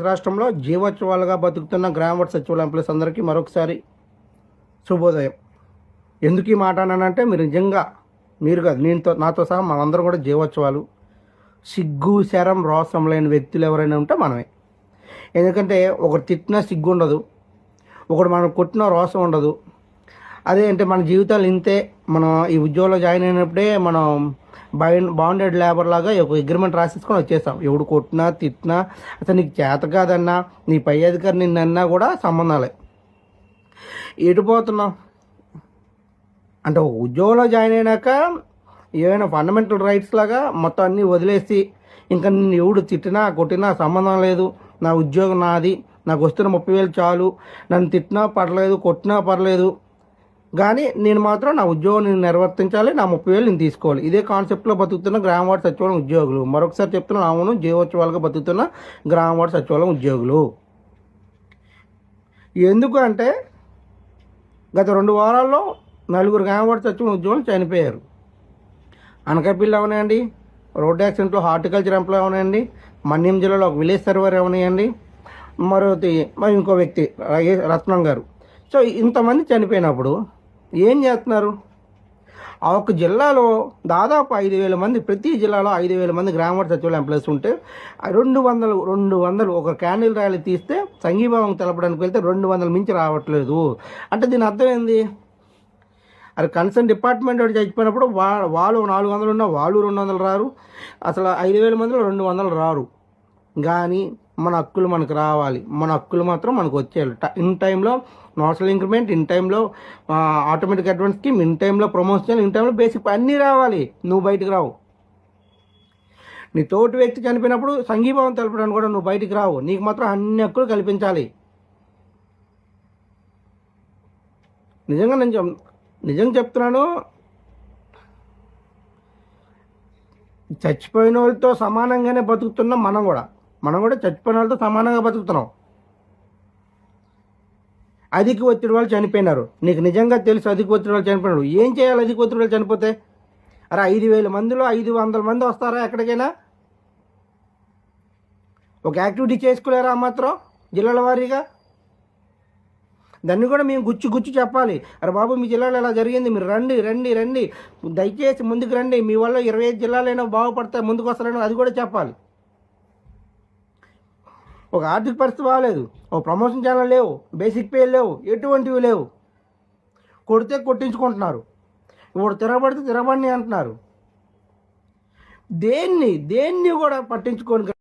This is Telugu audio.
రాష్ట్రంలో జీవోత్సవాలుగా బతుకుతున్న గ్రామ వార్డు సచివాలయ ఎంప్లాయీస్ అందరికీ మరొకసారి శుభోదయం. ఎందుకు ఈ మాట అన్నానంటే మీరు నిజంగా మీరు కాదు నాతో సహా మనందరం కూడా జీవోత్సవాలు సిగ్గు శరం రోసం లేని వ్యక్తులు ఎవరైనా ఉంటే మనమే. ఎందుకంటే ఒకరు తిట్టినా సిగ్గు ఉండదు, ఒకడు మనం కొట్టినా రోసం ఉండదు. అదే అంటే మన జీవితాలు ఇంతే. మనం ఈ ఉద్యోగంలో జాయిన్ అయినప్పుడే మనం బాండెడ్ లేబర్ లాగా ఒక అగ్రిమెంట్ రాసేసుకొని వచ్చేసాం. ఎవడు కొట్టినా తిట్టినా అసలు నీకు చేత కాదన్నా నీ పై అధికారి నిన్నన్నా కూడా సంబంధాలే. ఎటుపోతున్నాం అంటే ఒక ఉద్యోగంలో జాయిన్ అయినాక ఏమైనా ఫండమెంటల్ రైట్స్ లాగా మొత్తం అన్నీ వదిలేసి ఇంకా నిన్ను ఎవడు తిట్టినా కొట్టినా సంబంధం లేదు, నా ఉద్యోగం నాది, నాకు వస్తున్న 30,000 చాలు, నన్ను తిట్టినా పర్లేదు కొట్టినా పర్లేదు కానీ నేను మాత్రం నా ఉద్యోగం నేను నిర్వర్తించాలి, నా 30,000 నేను తీసుకోవాలి. ఇదే కాన్సెప్ట్లో బతుకుతున్న గ్రామ వార్డు సచివాలయం ఉద్యోగులు. మరొకసారి చెప్తున్నా, అవును, జీవోత్సవాలుగా బతుకుతున్న గ్రామ వార్డు సచివాలయం ఉద్యోగులు. ఎందుకు అంటే గత 2 వారాల్లో 4 గ్రామ వార్డు సచివాలయం ఉద్యోగులు చనిపోయారు. అనకాపల్లి అవనాయండి, రోడ్ యాక్సిడెంట్లో హార్టికల్చర్ ఎంప్లాయ్ అవనాయండి, మన్యం జిల్లాలో ఒక విలేజ్ సర్వర్ అవనాయండి, మరి ఇంకో వ్యక్తి రత్నం గారు. సో ఇంతమంది చనిపోయినప్పుడు ఏం చేస్తున్నారు? ఆ ఒక్క జిల్లాలో దాదాపు 5,000 మంది, ప్రతి జిల్లాలో 5,000 మంది గ్రామ వార్డు సచివాలయం ఎంప్లాయీస్ ఉంటే 200 ఒక క్యాండిల్ ర్యాలీ తీస్తే సంఘీభావం తెలపడానికి వెళ్తే 200 మించి రావట్లేదు. అంటే దీని అర్థం ఏంది? అది కన్సర్న్ డిపార్ట్మెంట్ వాడు చచ్చిపోయినప్పుడు వాళ్ళు 400 ఉన్నా వాళ్ళు 200 రారు, అసలు 5,000 మందిలో 200 రారు. కానీ మన హక్కులు మనకు రావాలి, మన హక్కులు మాత్రం మనకు వచ్చేయాలి. ఇన్ టైంలో నోషనల్ ఇంక్రిమెంట్, ఇన్ టైంలో ఆటోమేటిక్ అడ్వాన్స్ స్కీమ్, ఇన్ టైంలో ప్రమోషన్, ఇన్ టైంలో బేసిక్ అన్నీ రావాలి. నువ్వు బయటకు రావు. నీ తోటి వ్యక్తి చనిపోయినప్పుడు సంఘీభావం తెలపడానికి కూడా నువ్వు బయటికి రావు. నీకు మాత్రం అన్ని హక్కులు కల్పించాలి. నిజంగా చెప్తున్నాను, చచ్చిపోయిన వాళ్ళతో సమానంగానే బతుకుతున్నాం. మనం కూడా చచ్చిపోయిన వాళ్ళతో సమానంగా బతుకుతున్నాం. అధిక ఒత్తిడి వాళ్ళు చనిపోయినారు. నీకు నిజంగా తెలుసు అధిక ఒత్తిడి వాళ్ళు చనిపోయినారు. ఏం చేయాలి అధిక ఒత్తిడి వాళ్ళు చనిపోతే? అరే 5,000 మందిలో 500 మంది వస్తారా ఎక్కడికైనా? ఒక యాక్టివిటీ చేసుకోలేరా మాత్రం జిల్లాల వారీగా? దాన్ని కూడా మేము గుచ్చి చెప్పాలి. అరే బాబు, మీ జిల్లాలో ఎలా జరిగింది, మీరు రండి, దయచేసి ముందుకు రండి, మీ వల్ల 25 జిల్లాలైనా బాగుపడతాయి, ముందుకు వస్తారని అది కూడా చెప్పాలి. ఒక ఆర్థిక పరిస్థితి బాగాలేదు, ఒక ప్రమోషన్ ఛానల్ లేవు, బేసిక్ పే లేవు, ఎటువంటివి లేవు. కొడితే కొట్టించుకుంటున్నారు, ఇప్పుడు తిరగబడితే తిరగబడిని అంటున్నారు. దేన్ని కూడా పట్టించుకొని